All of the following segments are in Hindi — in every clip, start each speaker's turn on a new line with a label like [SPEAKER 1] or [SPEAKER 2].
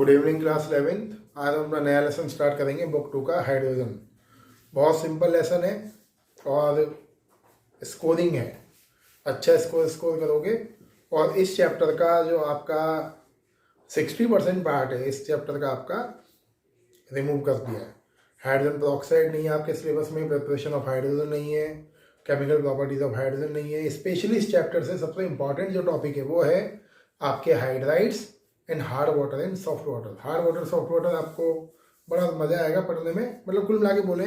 [SPEAKER 1] Good evening class 11th। आज हम अपना नया लेसन स्टार्ट करेंगे बुक 2 का हाइड्रोजन। बहुत सिंपल लेसन है और स्कोरिंग है। अच्छा स्कोर करोगे। और इस चैप्टर का जो आपका 60% पार्ट है इस चैप्टर का आपका रिमूव कर दिया है। हाइड्रोजन पेरोक्साइड नहीं है आपके सिलेबस में, प्रिपरेशन ऑफ हाइड्रोजन नहीं है, केमिकल प्रॉपर्टीज ऑफ हाइड्रोजन नहीं है। स्पेशली इस चैप्टर से सबसे इंपॉर्टेंट जो टॉपिक है वो है आपके hydrides and hard water and soft water. Hard water soft water आपको बड़ा मजा आएगा पढ़ने में। मतलब कुल मिला के बोले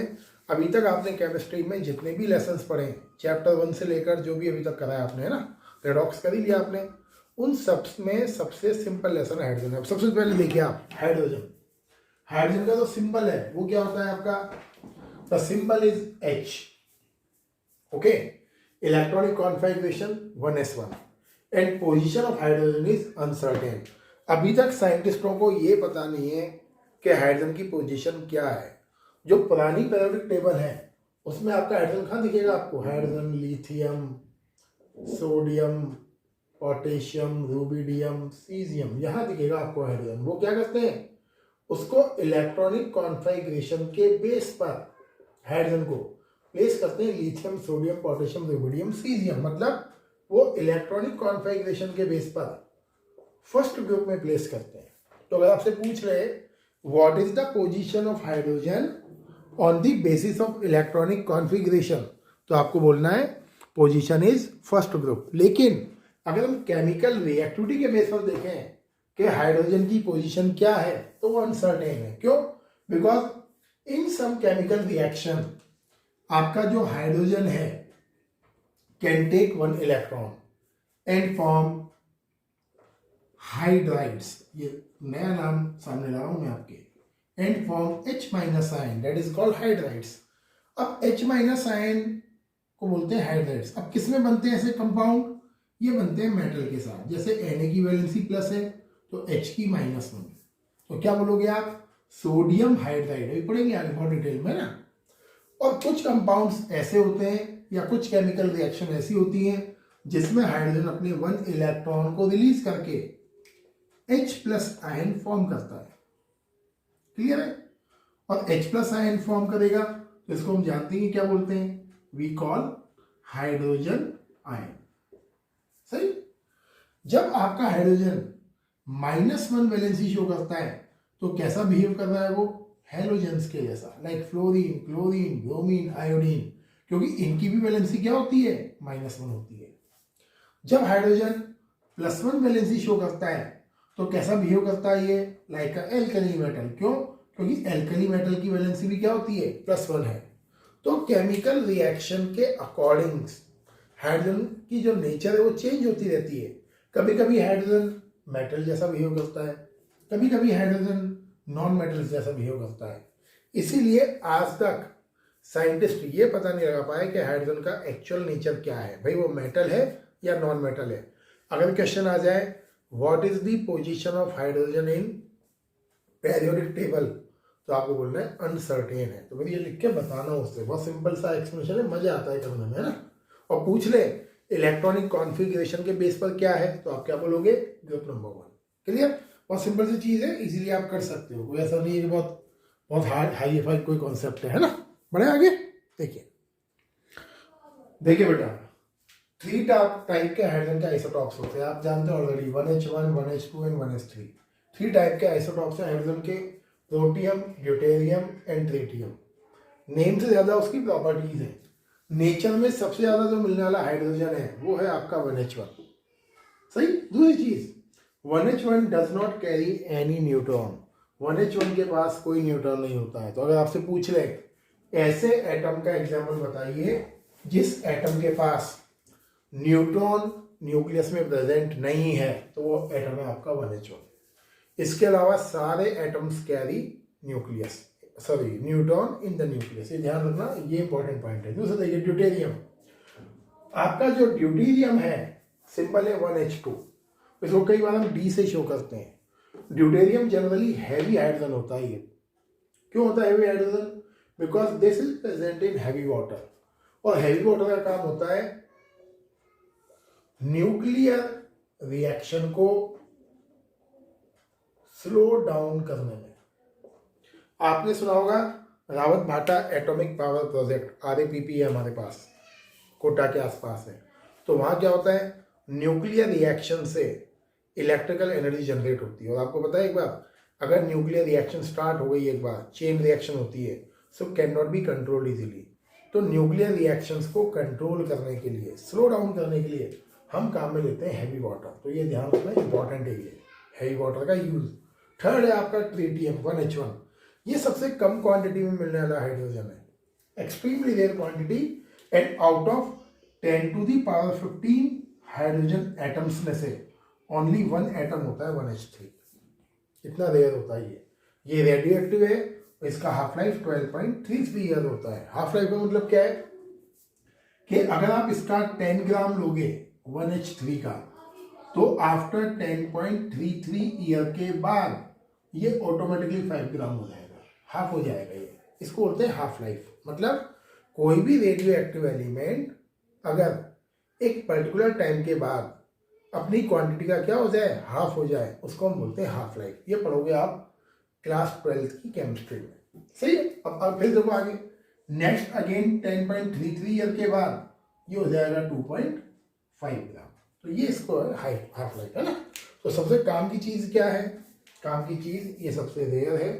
[SPEAKER 1] अभी तक आपने केमिस्ट्री में जितने भी लेसन्स पढ़े चैप्टर 1 से लेकर जो भी अभी तक करा है आपने, है ना, रेडॉक्स कर ही लिया आपने, उन सब में सबसे सिंपल लेसन हाइड्रोजन है। सबसे पहले देखिए आप हाइड्रोजन। हाइड्रोजन का जो सिंबल है वो क्या होता है आपका? The symbol is H। Okay, electronic configuration 1s1 and position of hydrogen is uncertain. अभी तक साइंटिस्टों को ये पता नहीं है कि हाइड्रोजन की पोजीशन क्या है। जो पुरानी पीरियोडिक टेबल है उसमें आपका हाइड्रोजन कहाँ दिखेगा आपको? Hydrogen, lithium, sodium, potassium, rubidium, caesium, यहाँ दिखेगा आपको हाइड्रोजन। वो क्या करते हैं? उसको इलेक्ट्रॉनिक कॉन्फ़िगरेशन के बेस पर हाइड्रोजन को प्लेस करते हैं। Lithium, sodium, potassium, rubidium, caesium, मतलब वो इलेक्ट्रॉनिक कॉन्फ़िगरेशन के बेस पर फर्स्ट ग्रुप में प्लेस करते हैं। तो अगर आपसे पूछ रहे what is the position of hydrogen on the basis of electronic configuration, तो आपको बोलना है पोजीशन इज फर्स्ट ग्रुप। लेकिन अगर हम केमिकल रिएक्टिविटी के बेस पर देखें कि हाइड्रोजन की पोजीशन क्या है तो वो अनसर्टेन है। क्यों? Because in some chemical reaction आपका जो हाइड्रोजन है can take 1 electron and form hydrides, ये नया नाम सामने ला रहा हूं मैं आपके, and form H- ion, that is called hydrides. अब H- आयन को बोलते हैं हाइड्राइड्स। अब किसमें बनते हैं ऐसे कंपाउंड? ये बनते हैं मेटल के साथ। जैसे Na की वैलेंसी प्लस है तो H की -1, तो क्या बोलोगे आप? Sodium hydride. अभी पढ़ेंगे आगे बहुत डिटेल में ना। और कुछ कंपाउंड्स ऐसे होते हैं या कुछ केमिकल रिएक्शन ऐसी होती हैं जिसमें हाइड्रोजन अपने 1 इलेक्ट्रॉन को रिलीज करके H+ आयन फॉर्म करता है। क्लियर है? और H+ आयन फॉर्म करेगा तो इसको हम जानते हैं क्या बोलते हैं? We call hydrogen ion. सही। जब आपका हाइड्रोजन -1 वैलेंसी शो करता है तो कैसा बिहेव कर रहा है वो? हेलोजेंस के जैसा, like fluorine, chlorine, bromine, iodine, क्योंकि इनकी भी वैलेंसी क्या होती है? -1 होती है। जब हाइड्रोजन +1 वैलेंसी शो करता है तो कैसा बिहेव करता है ये? Like alkali metal. क्यों? क्योंकि एल्कली मेटल की वैलेंसी भी क्या होती है? +1 है। तो केमिकल रिएक्शन के अकॉर्डिंग हाइड्रोजन की जो नेचर है वो चेंज होती रहती है। कभी कभी हाइड्रोजन मेटल जैसा बिहेव करता है, कभी कभी हाइड्रोजन नॉन मेटल जैसा बिहेव करता है। इसीलिए आज तक साइंटिस्ट ये पता नहीं लगा पाए कि हाइड्रोजन का एक्चुअल नेचर क्या है। भाई वो मेटल है या नॉन मेटल है। अगर क्वेश्चन आ जाए what is the position of hydrogen in periodic table, तो आपको बोलना है अनसर्टेन है। तो मेरी ये लिख के बताना उससे, बहुत सिंपल सा एक्सप्लेनेशन है, मजा आता है करने में, है ना। और पूछ ले इलेक्ट्रॉनिक कॉन्फ़िगरेशन के बेस पर क्या है तो आप क्या बोलोगे? Group number 1। क्लियर? बहुत सिंपल सी चीज है, इजीली आप कर सकते हो। कोई ऐसा नहीं है बहुत बहुत हाई फाई कोई कॉन्सेप्ट है ना। बढ़े आगे। देखिए देखिए बेटा, 3 टाइप के हाइड्रोजन के आइसोटॉप्स होते हैं, आप जानते हो already, 1H1, 1H2 and 1S3। 3 type के आइसोटॉप्स हैं हाइड्रोजन के, protium, deuterium and tritium. Name से ज्यादा उसकी प्रॉपर्टीज है। नेचर में सबसे ज्यादा जो मिलने वाला हाइड्रोजन है वो है आपका 1H1। सही। दूसरी चीज, 1H1 does not carry any neutron. 1H1 के पास कोई न्यूट्रॉन नहीं होता है। तो अगर आपसे पूछ ले ऐसे एटम का एग्जाम्पल बताइए जिस एटम के पास न्यूट्रॉन न्यूक्लियस में प्रेजेंट नहीं है, तो वो एटम है आपका 1H1। इसके अलावा सारे atoms carry nucleus, sorry neutron in the nucleus. ये ध्यान रखना, ये इंपॉर्टेंट पॉइंट है। दूसरा देखिए ड्यूटेरियम। आपका जो ड्यूटेरियम है सिंपल है 1H2। इसको कई बार हम D से शो करते हैं। ड्यूटेरियम जनरली हैवी हाइड्रोजन होता है। ये क्यों होता है heavy hydrogen? Because this is present in heavy water. और हैवी वाटर का काम होता है न्यूक्लियर रिएक्शन को स्लो डाउन करने में। आपने सुना होगा रावत भाटा एटॉमिक पावर प्रोजेक्ट, RAPP है हमारे पास, कोटा के आसपास है। तो वहाँ क्या होता है, न्यूक्लियर रिएक्शन से इलेक्ट्रिकल एनर्जी जनरेट होती है। और आपको पता है एक बार, अगर न्यूक्लियर रिएक्शन स्टार्ट हो गई, एक बार चेन रिएक्शन होती है, so can not be controlled easily. तो न्यूक्लियर रिएक्शंस को कंट्रोल करने के लिए, स्लो डाउन करने के लिए हम काम में लेते हैं हैवी वाटर। तो ये ध्यान रखना इंपॉर्टेंट है, ये हैवी वाटर का यूज। थर्ड है आपका ट्रिटियम 1H1। ये सबसे कम क्वांटिटी में मिलने वाला हाइड्रोजन है, extremely rare quantity, and out of 10⁻15 hydrogen atoms में से ओनली 1 एटम होता है 1H3। इतना रेयर होता है ये रेडियो एक्टिव है। इसका हाफ लाइफ 12.33 ईयर होता है। हाफ लाइफ का मतलब क्या है कि अगर आप इसका 10 ग्राम लोगे 1H3 का, तो आफ्टर 10.33 ईयर के बाद ये ऑटोमेटिकली 5 ग्राम हो जाएगा, हाफ हो जाएगा ये। इसको बोलते हैं हाफ लाइफ। मतलब कोई भी रेडियो एक्टिव एलिमेंट अगर एक पर्टिकुलर टाइम के बाद अपनी क्वांटिटी का क्या हो जाए, हाफ हो जाए, उसको हम बोलते हैं हाफ लाइफ। ये पढ़ोगे आप क्लास 12 की केमिस्ट्री में। सही है। अब फिर देखो आगे, नेक्स्ट अगेन 10.33 ईयर के बाद ये हो जाएगा 2.5 ग्राम। तो ये इसको हाफ लाइफ है ना। तो सबसे काम की चीज़ क्या है, काम की चीज़ ये सबसे रेयर है,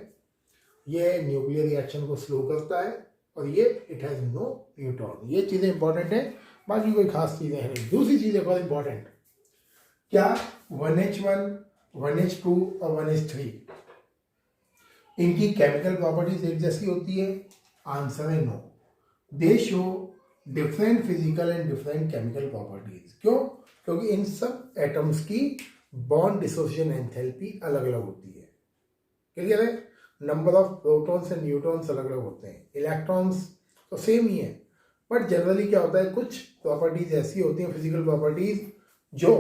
[SPEAKER 1] ये न्यूक्लियर रिएक्शन को स्लो करता है, और ये इट हैज़ नो न्यूट्रॉन। ये चीज़ें इंपॉर्टेंट है, बाकी कोई खास चीज़ें हैं नहीं। दूसरी चीज़ है बहुत इंपॉर्टेंट, क्या 1H1, 1H2 और 1H3 इनकी केमिकल प्रॉपर्टीज एक जैसी होती है? आंसर है no. They show different physical and different chemical properties. क्यों? क्योंकि इन सब एटम्स की बॉन्ड डिसोसिएशन एंथैल्पी अलग अलग होती है। क्लियर है? Number of protons and neutrons अलग अलग होते हैं, इलेक्ट्रॉन्स तो सेम ही है, बट जनरली क्या होता है, कुछ प्रॉपर्टीज ऐसी होती हैं फिजिकल प्रॉपर्टीज जो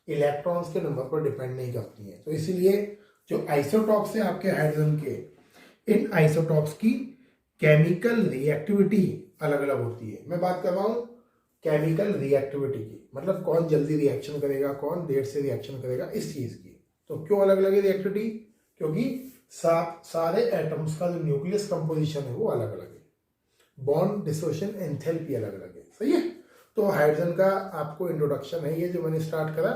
[SPEAKER 1] इलेक्ट्रॉन्स के नंबर पर डिपेंड नहीं करती हैं। तो इसीलिए जो आइसोटॉप्स है आपके हाइड्रोजन के, इन आइसोटॉप्स की केमिकल रिएक्टिविटी अलग अलग होती है। मैं बात कर रहा हूँ केमिकल रिएक्टिविटी की, मतलब कौन जल्दी रिएक्शन करेगा, कौन देर से रिएक्शन करेगा, इस चीज़ की। तो क्यों अलग अलग है रिएक्टिविटी? क्योंकि सारे एटम्स का जो न्यूक्लियस कंपोजिशन है वो अलग अलग है, बॉन्ड डिसोसिएशन एंथैल्पी अलग अलग है। सही है। तो हाइड्रोजन का आपको इंट्रोडक्शन है ये जो मैंने स्टार्ट करा।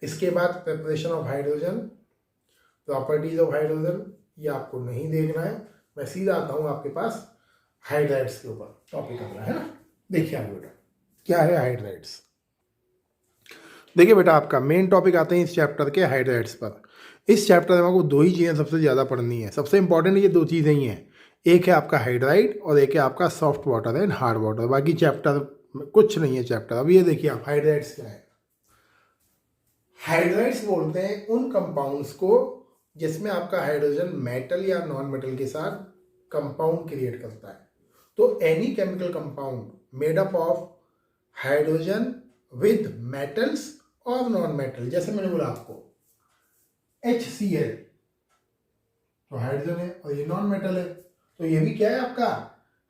[SPEAKER 1] इसके बाद preparation of hydrogen, properties of hydrogen, ये आपको नहीं देखना है। मैं सीधा आता हूँ आपके पास हाइड्राइड्स के ऊपर, टॉपिक अपना है ना। देखिए आगे बेटा क्या है हाइड्राइड्स। देखिए बेटा आपका मेन टॉपिक आते हैं इस चैप्टर के हाइड्राइड्स पर। इस चैप्टर में आपको दो ही चीज़ें सबसे ज़्यादा पढ़नी है। सबसे इंपॉर्टेंट ये दो चीज़ें ही हैं, एक है आपका हाइड्राइड और एक है आपका soft water and hard water. बाकी चैप्टर कुछ नहीं है चैप्टर। अब ये देखिए आप हाइड्राइड्स क्या है। हाइड्राइड्स बोलते हैं उन कंपाउंड्स को जिसमें आपका हाइड्रोजन मेटल या नॉन मेटल के साथ कंपाउंड क्रिएट करता है। तो any chemical compound made up of hydrogen with metals और नॉन मेटल, जैसे मैंने बोला आपको HCl तो हाइड्रोजन है और ये नॉन मेटल है, तो ये भी क्या है आपका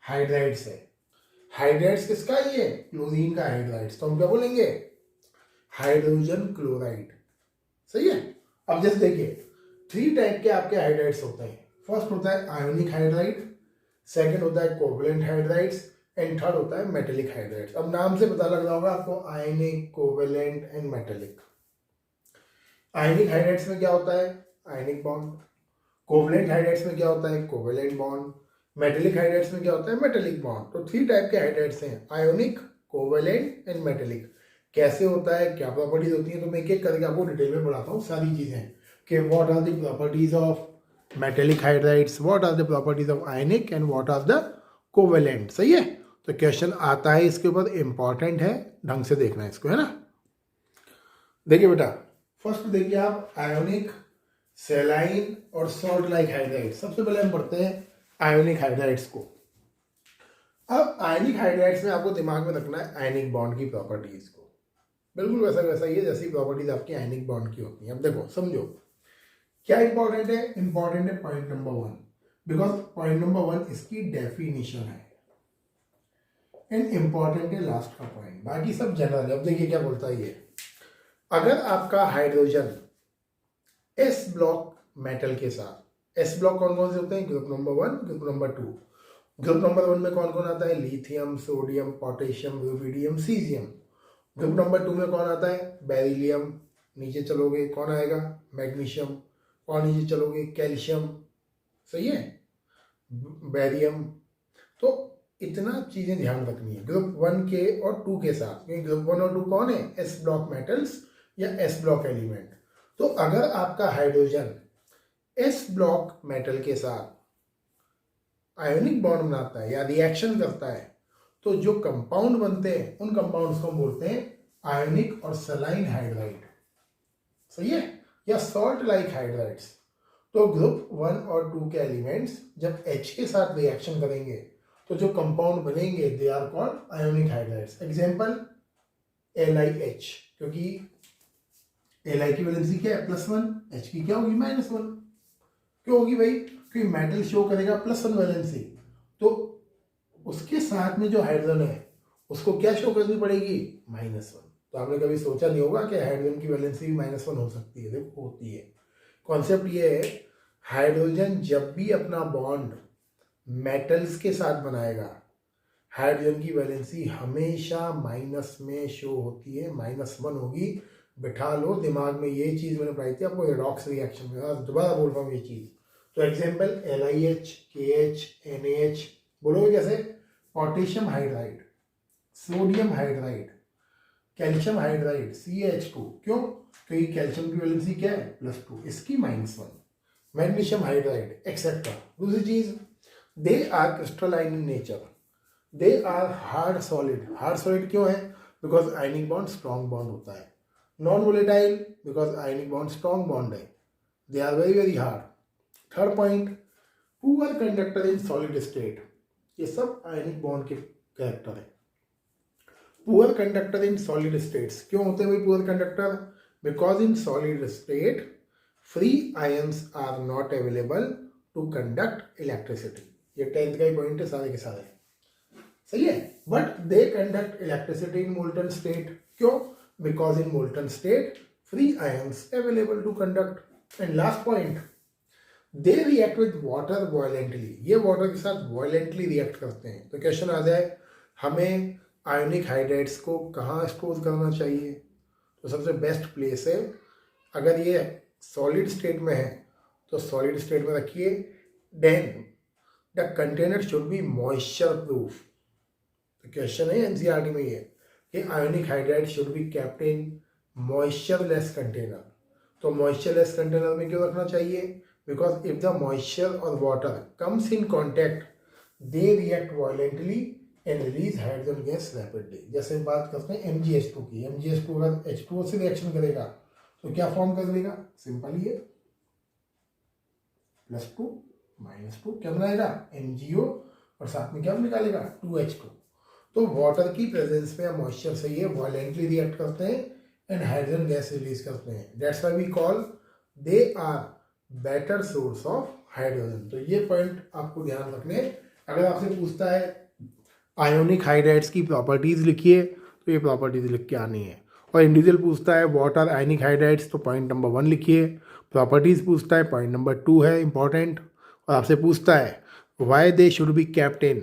[SPEAKER 1] हाइड्राइड्स है। हाइड्राइड्स किसका? ये क्लोरीन का हाइड्राइड्स। तो हम क्या बोलेंगे? Hydrogen chloride. सही है। अब जैसे देखिए 3 टाइप के आपके हाइड्राइड्स होते हैं। फर्स्ट होता है आयोनिक हाइड्राइड, सेकंड होता है कोवैलेंट हाइड्राइड्स, एंड थर्ड होता है मेटेलिक हाइड्राइड्स। अब नाम से पता लग रहा होगा आपको, ionic, covalent and metallic. Ionic hydrides में क्या होता है? Ionic bond. कोवैलेंट हाइड्राइड्स में क्या होता है? Covalent bond. मेटेलिक हाइड्राइड्स में क्या होता है? Metallic bond. तो 3 टाइप के हाइड्राइड्स हैं, आयोनिक, कोवैलेंट एंड मेटेलिक। कैसे होता है, क्या प्रॉपर्टीज होती है, तो मैं एक एक करके आपको डिटेल में बताता हूँ सारी चीजें कि what are the properties of metallic hydrides, what are the properties of ionic and what are the covalent. सही है। तो क्वेश्चन आता है इसके ऊपर, इंपॉर्टेंट है, ढंग से देखना है इसको, है ना। देखिए बेटा फर्स्ट देखिए आप आयोनिक, सेलाइन और सॉल्ट लाइक हाइड्राइड। सबसे पहले हम पढ़ते हैं आयोनिक हाइड्राइड्स को। अब आयनिक हाइड्राइड्स में आपको दिमाग में रखना है आयनिक बॉन्ड की प्रॉपर्टीज को, बिल्कुल वैसा ही है जैसी प्रॉपर्टीज आपकी आयनिक बॉन्ड की होती हैं। अब देखो समझो क्या इंपॉर्टेंट है। इंपॉर्टेंट है point number 1, because point number 1 इसकी डेफिनेशन है, एंड इंपॉर्टेंट है लास्ट का पॉइंट, बाकी सब जनरल है। अब देखिए क्या बोलता है ये, अगर आपका हाइड्रोजन S ब्लॉक मेटल के साथ। एस ब्लॉक कौन कौन से होते हैं? Group number 1, group number 2। Group number 1 में कौन कौन आता है? Lithium, sodium, potassium, rubidium, caesium. Group number 2 में कौन आता है? बेरिलियम। नीचे चलोगे कौन आएगा? मैग्नीशियम। और नीचे चलोगे कैल्शियम। सही है, बेरियम। तो इतना चीजें ध्यान रखनी है ग्रुप 1 के और 2 के साथ, क्योंकि ग्रुप 1 और 2 कौन है? एस ब्लॉक मेटल्स या एस ब्लॉक एलिमेंट। तो अगर आपका हाइड्रोजन एस ब्लॉक मेटल के साथ आयोनिक बॉन्ड बनाता है या रिएक्शन करता है, तो जो कंपाउंड बनते हैं उन कंपाउंड्स को हम बोलते हैं आयोनिक और सलाइन हाइड्राइड। सही है, या सॉल्ट लाइक हाइड्राइड्स। तो ग्रुप 1 और 2 के एलिमेंट्स जब H के साथ रिएक्शन करेंगे तो जो कंपाउंड बनेंगे they are called ionic hydrides. Example LiH, क्योंकि Li की वैलेंसी क्या है? +1, H की क्या होगी? -1। क्यों होगी भाई? क्योंकि मेटल शो करेगा +1 वैलेंसी, तो उसके साथ में जो हाइड्रोजन है उसको क्या शो करनी पड़ेगी? -1। तो आपने कभी सोचा नहीं होगा कि हाइड्रोजन की वैलेंसी भी -1 हो सकती है? देखो होती है। कॉन्सेप्ट ये है, हाइड्रोजन जब भी अपना बॉन्ड मेटल्स के साथ बनाएगा, हाइड्रोजन की वैलेंसी हमेशा माइनस में शो होती है, -1 होगी। बिठा लो दिमाग में, ये चीज मैंने पढ़ाई थी आपको रेडॉक्स रिएक्शन में, दोबारा बोल रहा हूँ ये चीज। तो एग्जाम्पल LiH, KH, NaH बोलोगे कैसे? Potassium hydride, sodium hydride, calcium hydride, CH2। क्यों? क्योंकि कैल्शियम की वैलेंसी क्या है? +2, इसकी -1। Magnesium hydride et cetera. दूसरी चीज, they are crystalline in nature, they are hard solid. Hard solid क्यों है? Because ionic bond strong bond होता है। Non volatile, because ionic bond strong bond है। They are very very hard. Third point, poor conductor in solid state. ये सब आयनिक बॉन्ड के कैरेक्टर है। Poor conductor in solid states क्यों होते हैं भाई poor conductor? Because in solid state free ions are not available to conduct electricity. ये 10th का ही पॉइंट है सारे के सारे। सही है, but they conduct electricity in molten state. क्यों? Because in molten state free ions available to conduct. And last point, they react with water violently. ये वाटर के साथ वॉयलेंटली रिएक्ट करते हैं। तो क्वेश्चन आ जाए, हमें आयोनिक हाइड्राइड्स को कहाँ स्टोर करना चाहिए? तो सबसे बेस्ट प्लेस है, अगर ये सॉलिड स्टेट में है तो सॉलिड स्टेट में रखिए। Then the container should be moisture proof. तो क्वेश्चन है एनसीईआरटी में ये कि ionic hydride should be kept in moisture less container. तो मॉइस्चर लेस कंटेनर में क्यों रखना चाहिए? बिकॉज इफ द मॉइस्चर और water comes in contact they react violently and release hydrogen gas rapidly. जैसे बात करते हैं MgH2 की, MgH2 अगर H2O से रिएक्शन करेगा तो क्या फॉर्म कर देगा? सिंपल ही है, +2 -2 क्या बनाएगा? MgO, और साथ में क्या निकालेगा? 2H2। तो वाटर की प्रेजेंस में या मॉइस्चर से ये वायलेंटली रिएक्ट करते हैं एंड हाइड्रोजन गैस रिलीज करते हैं। That's why we call they are better source of hydrogen. तो ये पॉइंट आपको ध्यान रखने। अगर आपसे पूछता है आयोनिक हाइड्राइड्स की प्रॉपर्टीज लिखिए, तो ये प्रॉपर्टीज लिख के आनी है। और इंडिविजुअल पूछता है व्हाट आर आयोनिक हाइड्राइड्स, तो पॉइंट नंबर 1 लिखिए। प्रॉपर्टीज पूछता है, पॉइंट नंबर 2 है इंपॉर्टेंट। और आपसे पूछता है why they should be kept in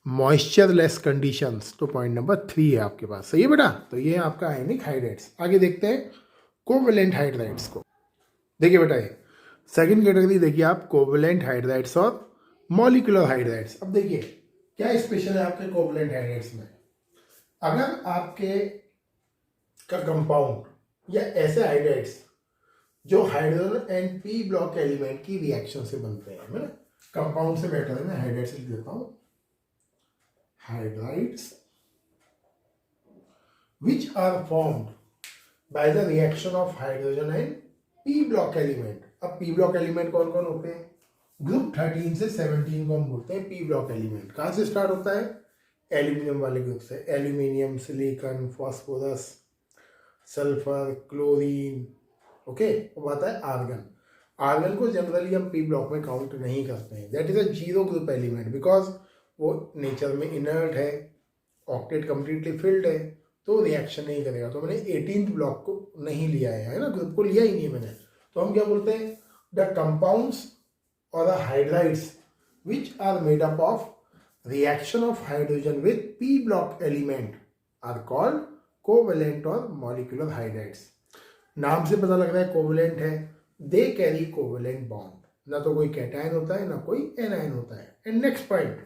[SPEAKER 1] moisture less conditions, तो पॉइंट नंबर 3 है आपके पास। सही है बेटा? तो ये है आपका आयोनिक हाइड्राइड्स। आगे देखते हैं कोवेलेंट हाइड्राइड्स को। देखिए बेटा, ये सेकेंड कैटेगरी देखिए आप, कोवेलेंट हाइड्राइड्स और मॉलिक्यूलर हाइड्राइड्स। अब देखिए क्या स्पेशल है आपके कोवेलेंट हाइड्राइड्स में। अगर आपके का कंपाउंड या ऐसे हाइड्राइड्स जो hydrogen and P block element की रिएक्शन से बनते हैं, मैं कंपाउंड से बेटर है, मैं हाइड्राइड्स लिख देता हूं, hydrides which are formed by the reaction of hydrogen and P block element. अब पी ब्लॉक एलिमेंट कौन कौन होते हैं? ग्रुप 13 से 17 को हम बोलते हैं पी ब्लॉक एलिमेंट। कहाँ से स्टार्ट होता है? एल्यूमिनियम वाले ग्रुप से। Aluminium, silicon, phosphorus, sulphur, chlorine, okay. अब आता है आर्गन। आर्गन को जनरली हम पी ब्लॉक में काउंट नहीं करते हैं। That is a 0 group element because वो नेचर में इनर्ट है, ऑक्टेट कंप्लीटली फिल्ड है, तो रिएक्शन नहीं करेगा। तो मैंने 18th ब्लॉक को नहीं लिया है ना, ग्रुप को लिया ही नहीं मैंने। तो हम क्या बोलते हैं? The compounds or the hydrides which are made up of reaction of hydrogen with p block element are called covalent or molecular hydrides. नाम से पता लग रहा है कोवलेंट है. They carry covalent bond. ना तो कोई कैटायन होता है ना कोई एनायन होता है. एंड नेक्स्ट पॉइंट,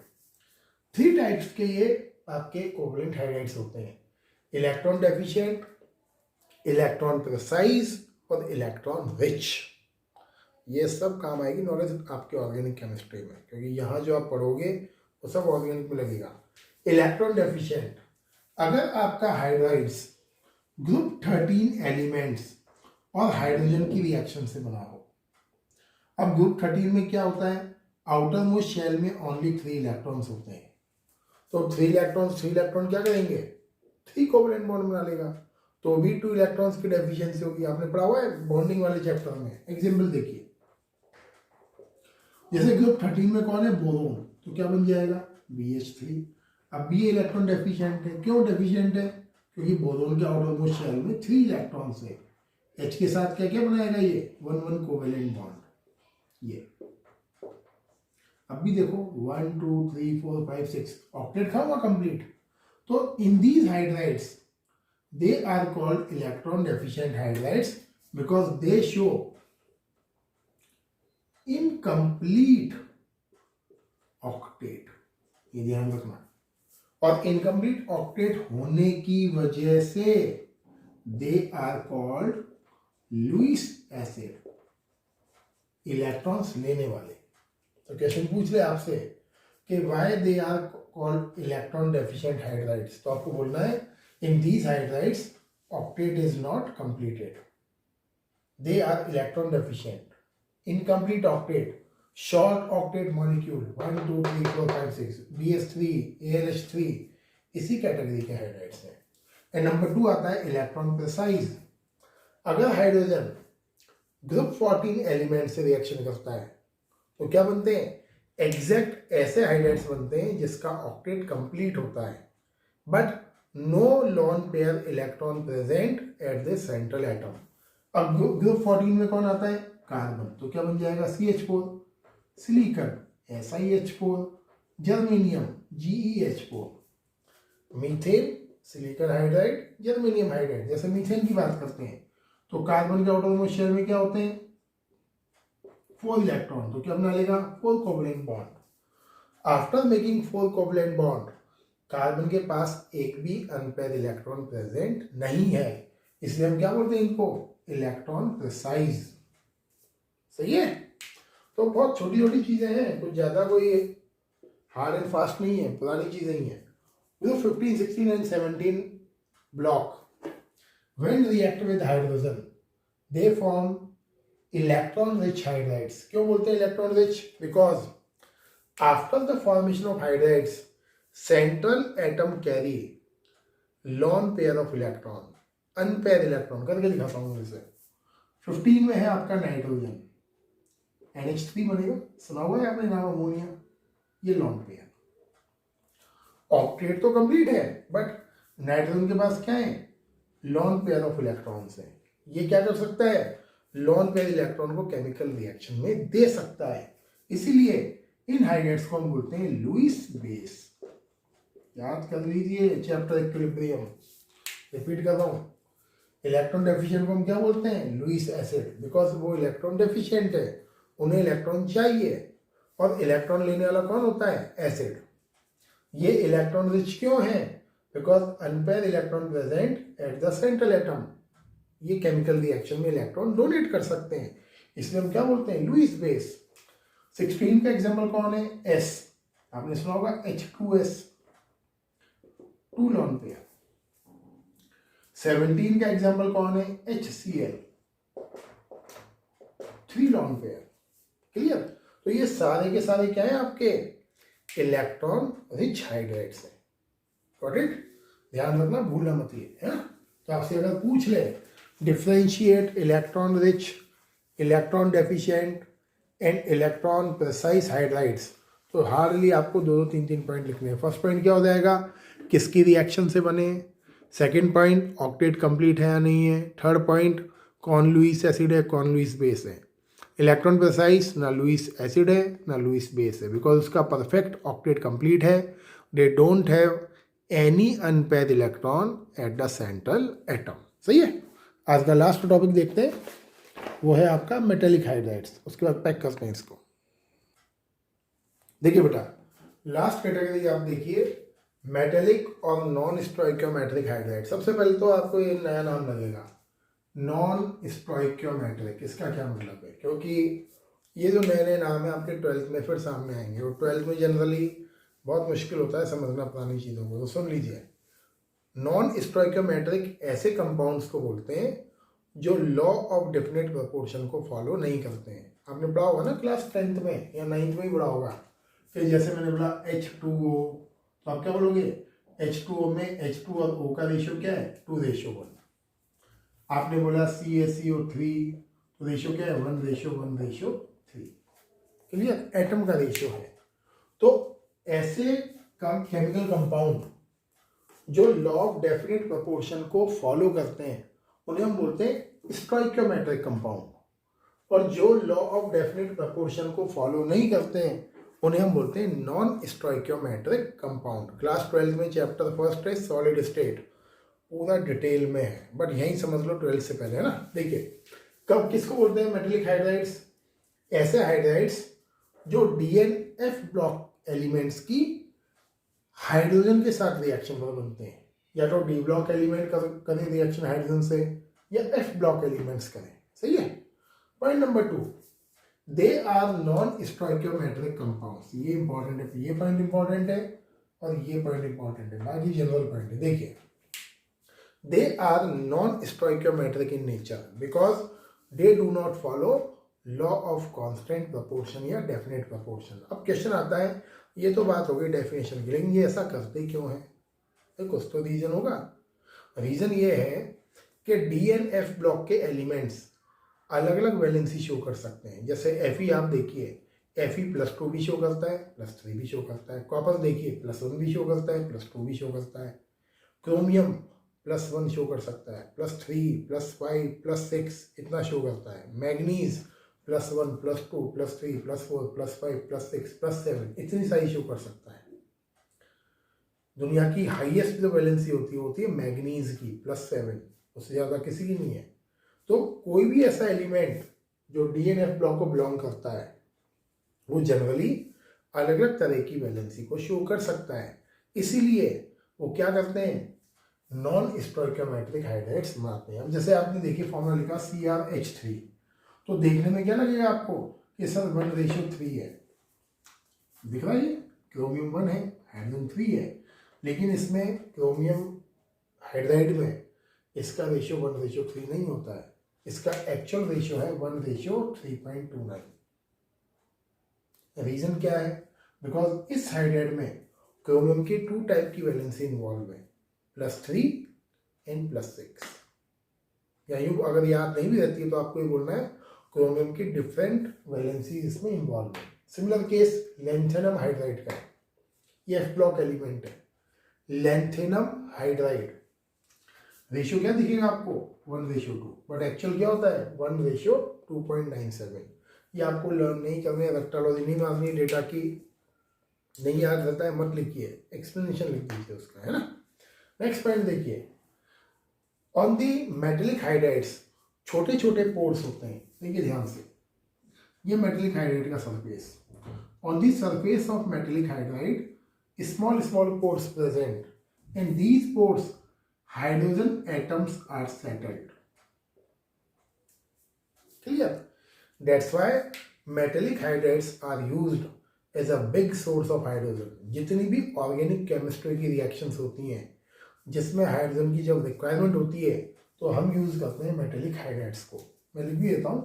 [SPEAKER 1] 3 टाइप्स के ये आपके कोवलेंट हाइड्राइड्स होते हैं. इलेक्ट्रॉन डेफिशिएंट, इलेक्ट्रॉन प्रिसाइज और इलेक्ट्रॉन रिच. ये सब काम आएगी नॉलेज आपके ऑर्गेनिक केमिस्ट्री में, क्योंकि यहाँ जो आप पढ़ोगे वो सब ऑर्गेनिक में लगेगा. इलेक्ट्रॉन डेफिशिएंट, अगर आपका हाइड्राइड्स ग्रुप 13 एलिमेंट्स और हाइड्रोजन की रिएक्शन से बना हो. अब ग्रुप 13 में क्या होता है, आउटर मोस्ट शेल में ओनली 3 इलेक्ट्रॉन्स होते हैं. तो 3 इलेक्ट्रॉन क्या करेंगे, 3 कोवलेंट बॉन्ड बना लेगा. तो भी 2 इलेक्ट्रॉन्स की डेफिशिएंसी होगी. आपने पढ़ा हुआ है बॉन्डिंग वाले चैप्टर में. एग्जाम्पल देखिए, जैसे ग्रुप 13 में कौन है, बोरोन. तो क्या बन जाएगा, BH3. अब भी इलेक्ट्रॉन डेफिशिएंट है. क्यों डेफिशिएंट है, क्योंकि बोरोन के आउटर मोस्ट शेल में 3 इलेक्ट्रॉन्स है. H के साथ क्या क्या बनाएगा, ये 1 कोवेलेंट बॉन्ड. ये अब भी देखो 1 2 3 4 5 6 ऑक्टेट खाऊंगा कंप्लीट. तो in these hydrides they are called electron deficient hydrides because they show incomplete octet. ये ध्यान रखना. और इनकम्प्लीट ऑक्टेट होने की वजह से they are called Lewis acid, electrons लेने वाले. तो क्वेश्चन पूछ रहे आपसे कि why they are called electron deficient hydrides. तो आपको बोलना है in these hydrides octet is not completed, they are electron deficient. Incomplete octet, short octet molecule 1 2 3 4 5 6 BH3 ALH3 इसी कैटेगरी के हाइड्राइड्स हैं. एंड नंबर 2 आता है इलेक्ट्रॉन प्रिसाइज. अगर हाइड्रोजन ग्रुप 14 एलिमेंट से रिएक्शन करता है तो क्या बनते हैं, एग्जैक्ट ऐसे हाइड्राइड्स बनते हैं जिसका ऑक्टेट कंप्लीट होता है but no lone pair electron present at the central atom. अब ग्रुप 14 में कौन आता है, कार्बन. तो क्या बन जाएगा, CH4. Silicon SiH4. Germanium GeH4. Methane silicon hydride, germanium hydride. जैसे मीथेन की बात करते हैं तो कार्बन के आउटर मोस्ट शेल में क्या होते हैं, 4 इलेक्ट्रॉन. तो क्या बना लेगा, 4 covalent bond. After making 4 covalent bond carbon के पास एक भी अनपेयर इलेक्ट्रॉन प्रेजेंट नहीं है, इसलिए हम क्या बोलते हैं इनको, इलेक्ट्रॉन प्रिसाइज. सही है. तो बहुत छोटी छोटी चीजें हैं, कुछ ज्यादा कोई हार्ड एंड फास्ट नहीं है, पुरानी चीजें ही हैं. 15 16 and 17 block when react with hydrogen they form electron rich hydrides. क्यों बोलते हैं electron rich, because after the formation of hydrides central atom carry lone pair of electron. Unpaired electron करके दिखाता हूँ इसे. 15 में है आपका नाइट्रोजन, NH3 बनेगा. सुना हुआ है आपने नाम अमोनिया. ये लॉन पेयर. ऑक्टेट तो कंप्लीट है बट नाइट्रोजन के पास क्या है, लॉन पेयर ऑफ इलेक्ट्रॉन्स है. ये क्या कर सकता है, लॉन पेयर इलेक्ट्रॉन को केमिकल रिएक्शन में दे सकता है. इसीलिए इन हाइड्राइड्स को हम बोलते हैं लुईस बेस. याद कर लीजिए चैप्टर इक्विलिब्रियम. रिपीट कर रहा हूँ, इलेक्ट्रॉन डेफिशिएंट को हम क्या बोलते हैं, लुईस एसिड. बिकॉज वो इलेक्ट्रॉन डेफिशिएंट है, उन्हें इलेक्ट्रॉन चाहिए. और इलेक्ट्रॉन लेने वाला कौन होता है, एसिड. ये इलेक्ट्रॉन रिच क्यों है, because unpaired electron present at the central atom. ये केमिकल रिएक्शन में इलेक्ट्रॉन डोनेट कर सकते हैं, इसलिए हम क्या बोलते हैं, लुईस बेस. 16 का एग्जाम्पल कौन है, S. आपने सुना होगा H2S, 2 लॉन पेयर. 17 का एग्जाम्पल कौन है, HCl, 3 लॉन पेयर. क्लियर. तो ये सारे के सारे क्या है आपके, इलेक्ट्रॉन रिच हाइड्राइड्स है. Got it. ध्यान रखना, भूलना मत ये है. तो आपसे अगर पूछ ले differentiate electron rich, electron deficient and electron precise hydrides, तो हार्डली आपको 2-3 पॉइंट लिखने हैं. फर्स्ट पॉइंट क्या हो जाएगा, किसकी रिएक्शन से बने. सेकेंड पॉइंट ऑक्टेट कंप्लीट है या नहीं है. थर्ड पॉइंट कौन लुईस एसिड है, कौन लुईस बेस है. इलेक्ट्रॉन प्रिसाइज ना लुईस एसिड है ना लुईस बेस है, बिकॉज उसका परफेक्ट ऑक्टेट कंप्लीट है. They don't have any unpaired electron eight the central atom. सही है. आज का लास्ट टॉपिक देखते हैं, वो है आपका मेटेलिक हाइड्राइड्स. उसके बाद पैक करते हैं इसको. देखिए बेटा, लास्ट कैटेगरी आप देखिए, मेटेलिक और नॉन स्टोइकियोमेट्रिक हाइड्राइड. सबसे पहले तो आपको ये नया नाम लगेगा, नॉन स्टोइकियोमेट्रिक. इसका क्या मतलब है? क्योंकि ये जो नए नए नाम है आपके 12th में फिर सामने आएंगे, और 12th में जनरली बहुत मुश्किल होता है समझना पुरानी चीज़ों को. तो सुन लीजिए, नॉन स्टोइकियोमेट्रिक ऐसे कंपाउंड्स को बोलते हैं जो लॉ ऑफ डेफिनेट प्रोपोर्शन को फॉलो नहीं करते हैं. आपने पढ़ा होगा ना क्लास 10th में या 9th में ही पढ़ा होगा. फिर जैसे मैंने बोला H2O, तो आप क्या बोलोगे? H2O में H2 और O का रेशियो क्या है? 2:1. आपने बोला CaCO3, तो रेशियो क्या है? 1:1:3. क्लियर? एटम का रेशियो है. तो ऐसे केमिकल कंपाउंड जो लॉ ऑफ डेफिनेट प्रोपोर्शन को फॉलो करते हैं उन्हें हम बोलते हैं स्टोइकियोमेट्रिक कंपाउंड, और जो लॉ ऑफ डेफिनेट प्रोपोर्शन को फॉलो नहीं करते हैं उन्हें हम बोलते हैं नॉन स्टोइकियोमेट्रिक कंपाउंड. क्लास 12 में चैप्टर फर्स्ट है सॉलिड स्टेट, पूरा डिटेल में है, बट यहीं समझ लो 12 से पहले, है ना. देखिए, कब किसको बोलते हैं मेटेलिक हाइड्राइड्स? ऐसे हाइड्राइड्स जो DNF ब्लॉक एलिमेंट्स की हाइड्रोजन के साथ रिएक्शन पर बनते हैं. या तो डी ब्लॉक एलिमेंट करें रिएक्शन हाइड्रोजन से, या F ब्लॉक एलिमेंट्स करें. सही है. Point number 2, they are non stoichiometric compounds. ये इंपॉर्टेंट है, ये पॉइंट इंपॉर्टेंट है और ये पॉइंट इंपॉर्टेंट है, बाकी जनरल पॉइंट है. देखिए, they are non stoichiometric in nature because they do not follow law of constant proportion या डेफिनेट प्रोपोर्शन. अब क्वेश्चन आता है, ये तो बात हो गई डेफिनेशन की, लेकिन ये ऐसा करते क्यों है? तो कुछ तो रीजन होगा. रीजन ये है कि DNF ब्लॉक के एलिमेंट्स अलग अलग वैलेंसी शो कर सकते हैं. जैसे Fe आप देखिए, Fe+2 भी शो करता है, +3 भी शो करता है. कॉपर देखिए, +1 भी शो करता है, +2 भी शो करता है. क्रोमियम +1 शो कर सकता है, +3, +5, +6 इतना शो करता है. मैग्नीज +1, +2, +3, +4, +5, +6, +7 इतनी सारी शो कर सकता है. दुनिया की हाईएस्ट जो वैलेंसी होती है मैग्नीज की, +7, उससे ज़्यादा किसी की नहीं है. तो कोई भी ऐसा एलिमेंट जो DNF ब्लॉक को बिलोंग करता है वो जनरली अलग अलग तरह की वैलेंसी को शो कर सकता है. इसीलिए वो क्या करते हैं? नॉन स्टोइकियोमेट्रिक हाइड्राइड्स बनाते हैं. अब जैसे आपने देखिए फॉर्मूला लिखा CrH3, तो देखने में क्या लगेगा आपको कि सर 1:3 है. दिख रहा है, ये क्रोमियम 1 है, हाइड्रोजन 3 है, लेकिन इसमें क्रोमियम हाइड्राइड में इसका रेशियो 1:3 नहीं होता है. इसका एक्चुअल रेशियो है 1:3.29. रीजन क्या है? बिकॉज इस हाइड्राइड में क्रोमियम की 2 टाइप की वैलेंसी इन्वॉल्व है, +3 एंड +6. या यूँ अगर याद नहीं भी रहती है तो आपको ये बोलना है क्रोमियम की डिफरेंट वैलेंसी इसमें इन्वॉल्व है. सिमिलर केस लैंथेनम हाइड्राइड का है, ये F ब्लॉक एलिमेंट है. लैंथेनम हाइड्राइड रेशियो क्या दिखेगा आपको? 1:2, बट एक्चुअल क्या होता है? 1:2.97. ये आपको लर्न नहीं करने, रेक्टोलॉजी नहीं मारनी, डेटा की नहीं याद रहता है मत लिखिए, एक्सप्लेनेशन लिख दीजिए उसका, है ना. नेक्स्ट पॉइंट देखिए, ऑन दी मेटेलिक हाइड्राइड्स छोटे छोटे पोर्स होते हैं. देखिए ध्यान से, ये मेटेलिक हाइड्राइड का surface. On the surface of metallic hydride small small pores present, and these pores hydrogen atoms are settled. Clear? That's why metallic hydrides are used as a big source of hydrogen. जितनी भी ऑर्गेनिक केमिस्ट्री की रिएक्शंस होती हैं जिसमें हाइड्रोजन की जब रिक्वायरमेंट होती है तो हम यूज करते हैं मेटेलिक हाइड्राइड्स को. मैं लिख भी देता हूँ.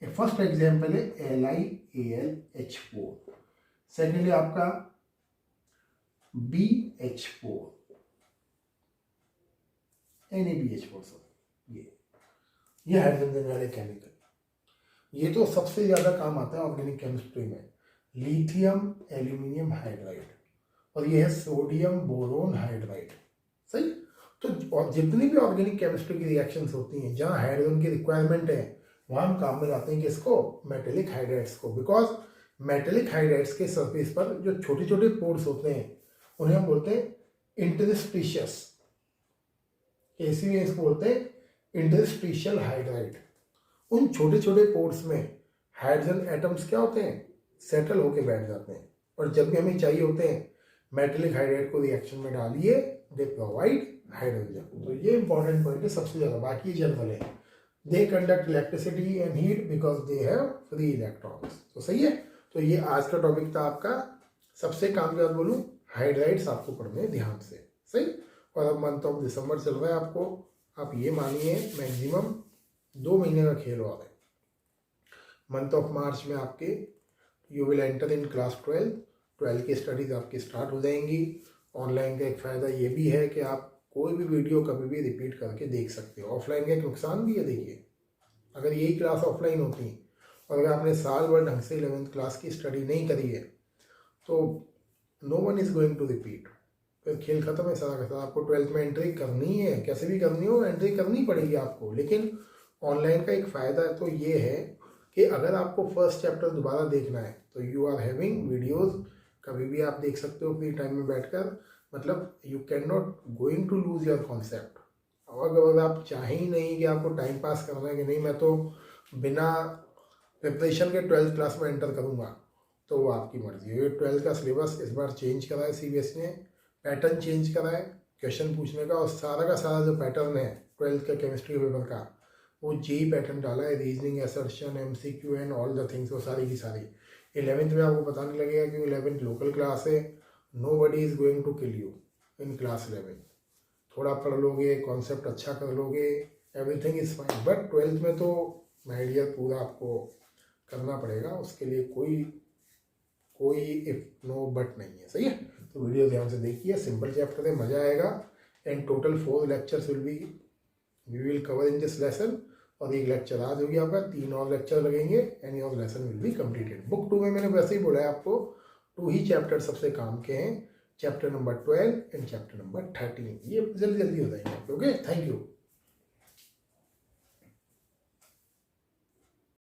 [SPEAKER 1] फर्स्ट एग्जाम्पल है LiAlH4, सेकेंडली आपका BH4, NaBH4. ये हाइड्रोजन देने वाले केमिकल, ये तो सबसे ज़्यादा काम आता है ऑर्गेनिक केमिस्ट्री में. लिथियम एल्यूमिनियम हाइड्राइड, और ये है सोडियम बोरोन हाइड्राइड. सही. तो जितनी भी ऑर्गेनिक केमिस्ट्री की रिएक्शंस होती हैं जहाँ हाइड्रोजन की रिक्वायरमेंट है वहाँ हम काम में लाते हैं किसको, मेटेलिक हाइड्राइड्स को, बिकॉज मेटेलिक हाइड्राइड्स के सरफेस पर जो छोटे छोटे पोर्स होते हैं उन्हें हम बोलते हैं इंटरस्टिशियस, इसीलिए इसको बोलते हैं इंटरस्टिशियल हाइड्राइड। उन छोटे छोटे पोर्स में हाइड्रोजन एटम्स क्या होते हैं, सेटल होके बैठ जाते हैं, और जब भी हमें चाहिए होते हैं मेटेलिक हाइड्राइड को रिएक्शन में डालिए, दे प्रोवाइड हाइड्रोजन। तो ये इंपॉर्टेंट पॉइंट है सबसे ज्यादा, बाकी जनरल है। दे conduct electricity and heat because they have free electrons. तो सही है। तो ये आज का टॉपिक था आपका। सबसे काम की बात बोलूँ, हाइड्राइड्स आपको पढ़ने हैं ध्यान से, सही। और अब मंथ ऑफ दिसंबर चल रहा है, आपको आप ये मानिए मैक्सिमम 2 महीने का खेल हो रहा है। मंथ ऑफ मार्च में आपके you will enter in class 12 की स्टडीज आपकी स्टार्ट हो जाएंगी। ऑनलाइन का एक फ़ायदा ये भी है कि आप कोई भी वीडियो कभी भी रिपीट करके देख सकते हो। ऑफलाइन का एक नुकसान भी है, देखिए अगर यही क्लास ऑफलाइन होती और अगर आपने साल भर ढंग से 11th क्लास की स्टडी नहीं करी है तो no one is going to repeat, फिर खेल खत्म है सारा का सारा। आपको 12th में एंट्री करनी है, कैसे भी करनी हो एंट्री करनी पड़ेगी आपको। लेकिन ऑनलाइन का एक फ़ायदा तो ये है कि अगर आपको फर्स्ट चैप्टर दोबारा देखना है तो यू आर हैविंग वीडियोज़, कभी भी आप देख सकते हो अपनी टाइम में बैठकर। मतलब you can not going to lose your concept. और अगर आप चाहें ही नहीं कि आपको टाइम पास करना है कि नहीं मैं तो बिना प्रिपरेशन के 12th क्लास में एंटर करूँगा, तो वो आपकी मर्जी है। 12th का सिलेबस इस बार चेंज करा है सीबीएसई ने, पैटर्न चेंज करा है क्वेश्चन पूछने का, और सारा का सारा जो पैटर्न है 12th का केमिस्ट्री पेपर का वो जेई पैटर्न डाला है, reasoning, assertion, MCQ and all the things, वो सारी की सारी। 11th में आपको पता नहीं लगेगा कि 11th लोकल क्लास है, nobody is going to kill you in class 11। थोड़ा पढ़ लोगे, कॉन्सेप्ट अच्छा कर लोगे, everything is fine. But 12th में तो माय डियर पूरा आपको करना पड़ेगा, उसके लिए कोई इफ नो बट नहीं है, सही है। तो वीडियो ध्यान से देखिए, सिंपल चैप्टर है, मजा आएगा। And total 4 lectures we will cover in this lesson. और एक लेक्चर आज होगी आपका, 3 और लेक्चर लगेंगे and your lesson will be completed. Book 2 में मैंने वैसे ही बोला है आपको 2 ही चैप्टर सबसे काम के हैं, chapter number 12 and chapter number 13। ये जल्दी जल्दी हो जाएंगे आपके। Okay, thank you.